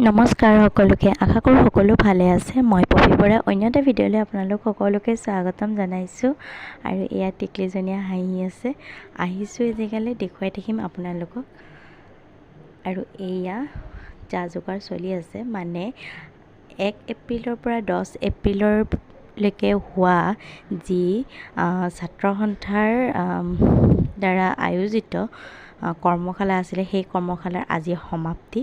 নমস্কাৰ সকলোকে আশা কৰোঁ সকলো ভালে আছে মই পপি বৰা অন্য এটা ভিডিঅ'লৈ আপোনালোক সকলোকে স্বাগতম জনাইছোঁ আৰু এয়া টিকলিজনীয়া হাঁহি আছে আহিছোঁ এই জেগালৈ দেখুৱাই থাকিম আপোনালোকক আৰু এয়া যা যোগাৰ চলি আছে মানে 1 এপ্ৰিলৰ পৰা 10 এপ্ৰিললৈকে হোৱা যি ছাত্ৰ সন্থাৰ দ্বাৰা আয়োজিত কৰ্মশালা আছিলে সেই কৰ্মশালাৰ আজি সমাপ্তি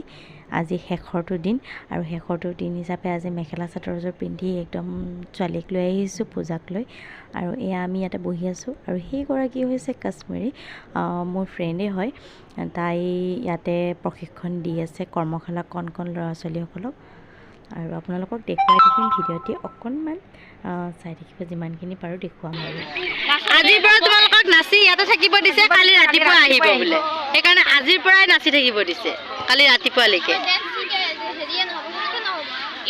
আজি শেষৰটো দিন আৰু শেষৰটো দিন হিচাপে আজি মেখেলা চাদৰযোৰ পিন্ধি একদম ছোৱালীক লৈ আহিছোঁ পূজাক লৈ আৰু এয়া আমি ইয়াতে বহি আছোঁ আৰু সেইগৰাকী হৈছে কাশ্মীৰী মোৰ ফ্ৰেণ্ডে হয় তাই ইয়াতে প্ৰশিক্ষণ দি আছে কৰ্মশালা কণ ল'ৰা ছোৱালীসকলক আৰু আপোনালোকক দেখুৱাই থাকিম ভিডিঅ'টি অকণমান চাই থাকিব যিমানখিনি পাৰোঁ দেখুৱাম আৰু আজিৰ পৰা তোমালোকক নাচি ইয়াতে থাকিব দিছে কালি ৰাতিপুৱা আহিব বোলে সেইকাৰণে আজিৰ পৰাই নাচি থাকিব দিছে কালি ৰাতিপুৱালৈকে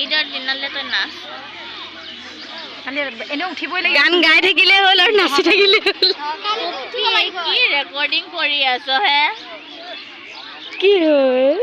ঈদৰ দিনলৈ তই নাচ এনে উঠিবই লাগে গান গাই থাকিলে হ'ল আৰু নাচি থাকিলে হ'ল কি ৰেকৰ্ডিং কৰি আছ হে কি হ'ল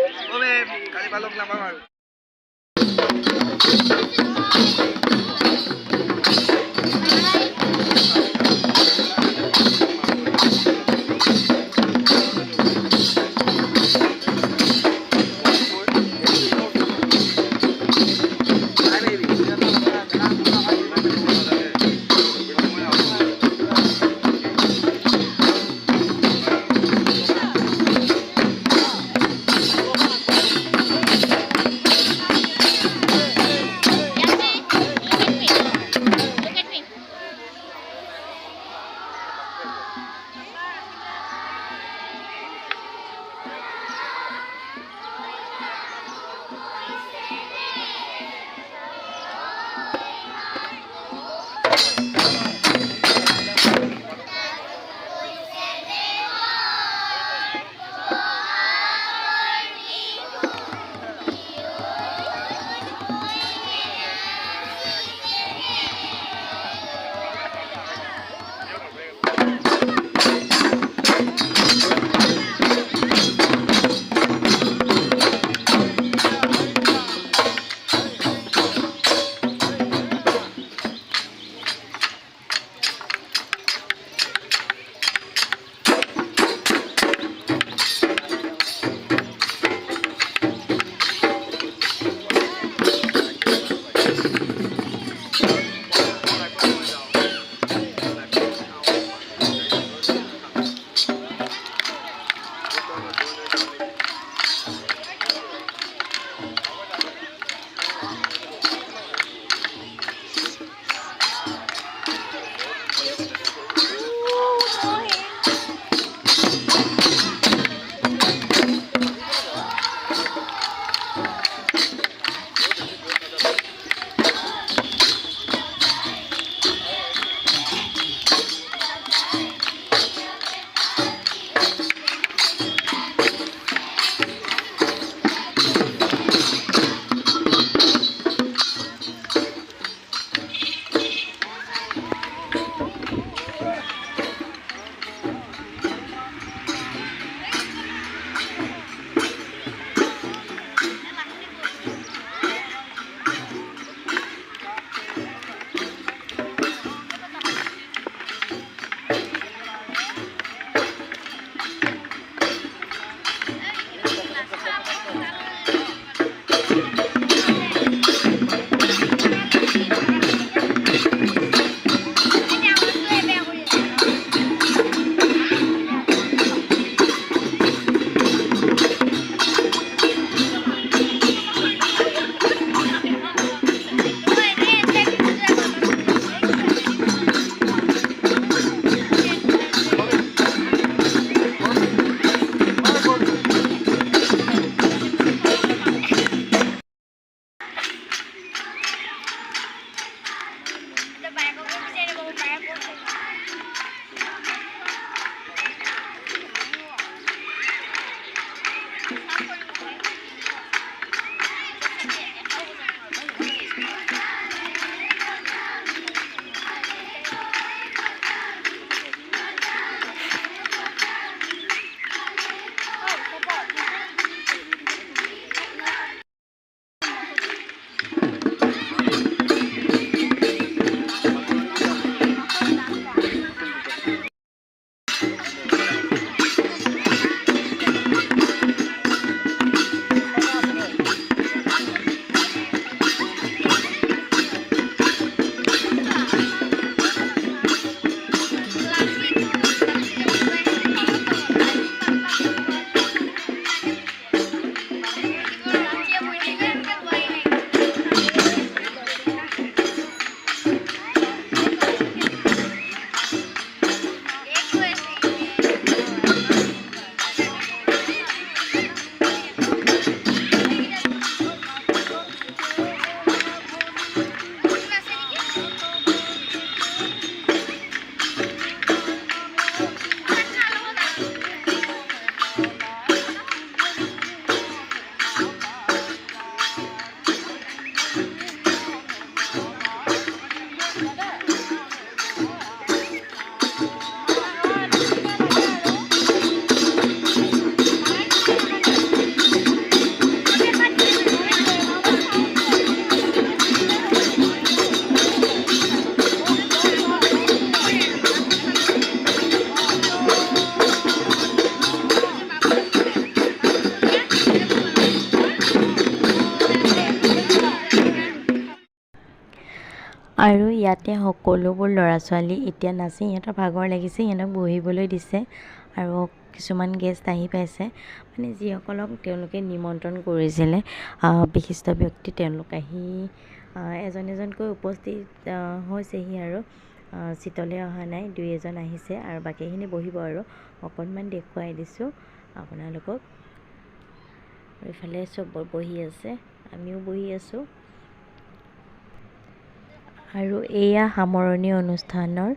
আৰু ইয়াতে সকলোবোৰ ল'ৰা ছোৱালী এতিয়া নাচি সিহঁতৰ ভাগৰ লাগিছে, সিহঁতক বহিবলৈ দিছে আৰু কিছুমান গেষ্ট আহি পাইছে, মানে যিসকলক তেওঁলোকে নিমন্ত্ৰণ কৰিছিলে বিশিষ্ট ব্যক্তি, তেওঁলোক আহি এজন এজনকৈ উপস্থিত হৈছেহি আৰু চিতলৈ অহা নাই, দুই এজন আহিছে আৰু বাকীখিনি বহিব আৰু অকণমান দেখুৱাই দিছোঁ আপোনালোকক। এইফালে চব বহি আছে, আমিও বহি আছোঁ। আৰু এয়া সামৰণি অনুষ্ঠানৰ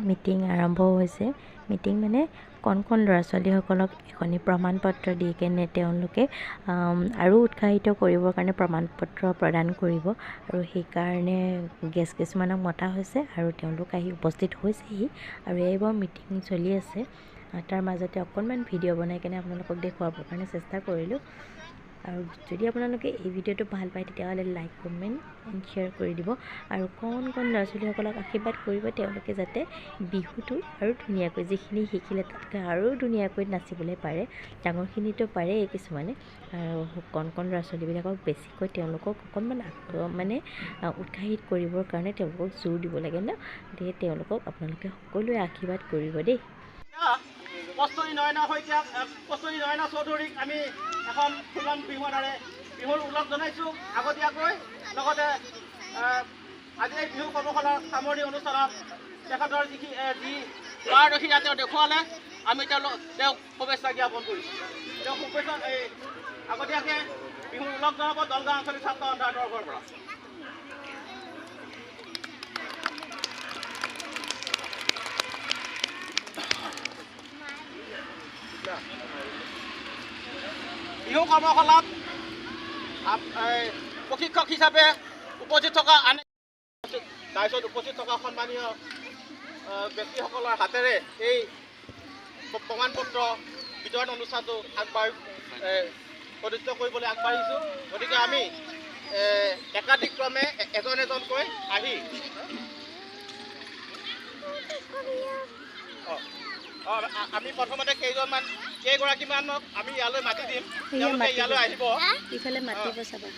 মিটিং আৰম্ভ হৈছে। মিটিং মানে কণ কণ ল'ৰা ছোৱালীসকলক এখনি প্ৰমাণ পত্ৰ দি কেনে তেওঁলোকে আৰু উৎসাহিত কৰিবৰ কাৰণে প্ৰমাণ পত্ৰ প্ৰদান কৰিব, আৰু সেইকাৰণে গেষ্ট কিছুমানক মতা হৈছে আৰু তেওঁলোক আহি উপস্থিত হৈছেহি আৰু এইবাৰ মিটিং চলি আছে। তাৰ মাজতে অকণমান ভিডিঅ' বনাই কেনে আপোনালোকক দেখুৱাবৰ কাৰণে চেষ্টা কৰিলোঁ। আৰু যদি আপোনালোকে এই ভিডিঅ'টো ভাল পায় তেতিয়াহ'লে লাইক কমেণ্ট এণ্ড শ্বেয়াৰ কৰি দিব, আৰু কণ কণ ল'ৰা ছোৱালীসকলক আশীৰ্বাদ কৰিব তেওঁলোকে যাতে বিহুটো আৰু ধুনীয়াকৈ যিখিনি শিকিলে তাতকৈ আৰু ধুনীয়াকৈ নাচিবলৈ পাৰে। ডাঙৰখিনিতো পাৰেই কিছুমানে, আৰু কণ কণ ল'ৰা ছোৱালীবিলাকক বেছিকৈ তেওঁলোকক অকণমান মানে উৎসাহিত কৰিবৰ কাৰণে তেওঁলোকক জোৰ দিব লাগে ন, গতিকে তেওঁলোকক আপোনালোকে সকলোৱে আশীৰ্বাদ কৰিব দেই। কস্তুৰী নয়না শইকীয়াক, কস্তুৰী নয়না চৌধুৰীক আমি এখন ফুলন বিহুৱানেৰে বিহুৰ ওলগ জনাইছোঁ আগতীয়াকৈ। লগতে আজি এই বিহু কৰ্মশালাৰ সামৰণি অনুষ্ঠানত তেখেতৰ যি পাৰদৰ্শিতা তেওঁ দেখুৱালে, আমি তেওঁক শুভেচ্ছা জ্ঞাপন কৰিছোঁ। তেওঁ শুভেচ্ছা আগতীয়াকৈ বিহুৰ ওলগ জনাব দলগাঁও আঞ্চলিক ছাত্ৰ সন্থাৰ তৰফৰ পৰা। বিহু কৰ্মশালাত প্ৰশিক্ষক হিচাপে উপস্থিত থকা তাৰপিছত উপস্থিত থকা সন্মানীয় ব্যক্তিসকলৰ হাতেৰে এই প্ৰমাণ পত্ৰ বিতৰণ অনুষ্ঠানটো সদস্য কৰিবলৈ আগবাঢ়িছোঁ। গতিকে আমি একাধিক্ৰমে এজন এজনকৈ আহি আমি প্ৰথমতে কেইগৰাকীমানক আমি ইয়ালৈ মাতি দিম, তেওঁলোকে ইয়ালৈ আহিব। ইফালে মাতিব চাবা,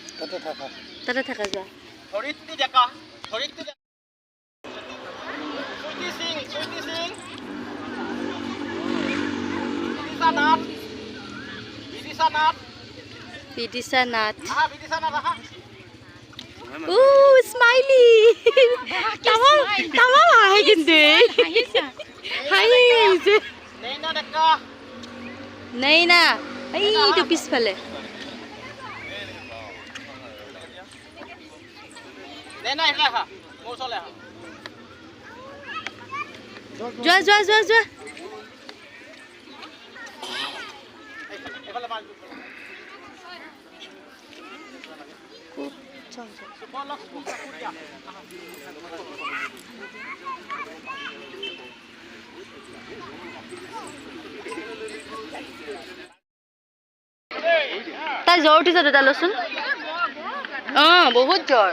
তাতে থাকা যোৱা। ধৰিত্ৰী ডেকা, চুইটি সিং, বিদিশা নাথ, আহা। স্মাইলি তামাম হাঁহে কিন্তু নেইনা ডেকা, নেইনা এইটো পিছফালে। নেইনা এইফালে আহা, মোৰ ওচৰলৈ আহা। যোৱা এইফালে মাৰি তাই জ্বৰ উঠিছে দুটা লচোন। বহুত জ্বৰ।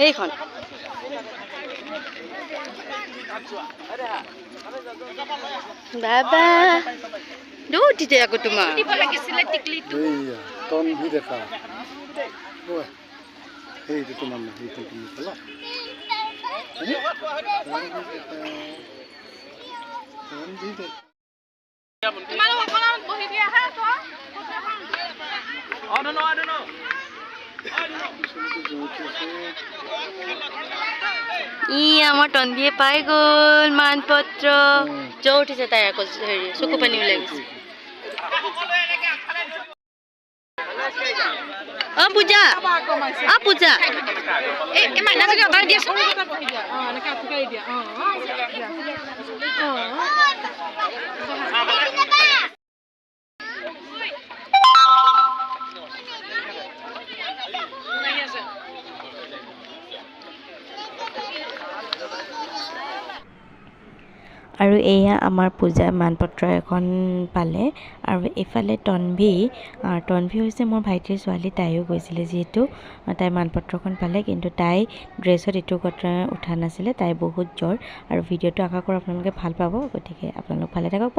এইখন বাবা উঠিছে আকৌ তোমাৰ ই আমাৰ তন্দিয়ে পাই গ'ল মানপত্ৰ জ্বৰ উঠিছে তাই আকৌ হেৰি চকু পানী ওলাই গৈছে অ পূজা এই মাইনা যদি অৰ্ডাৰ দিয়া আৰু এয়া আমাৰ পূজা মানপত্ৰ এখন পালে আৰু এইফালে তন্ভি হৈছে মোৰ ভাইটিৰ ছোৱালী তাইও গৈছিলে যিহেতু তাই মানপত্ৰখন পালে কিন্তু তাই ড্ৰেছত এইটো কথা উঠা নাছিলে তাই বহুত জ্বৰ আৰু ভিডিঅ'টো আশা কৰোঁ আপোনালোকে ভাল পাব গতিকে আপোনালোক ভালে থাকক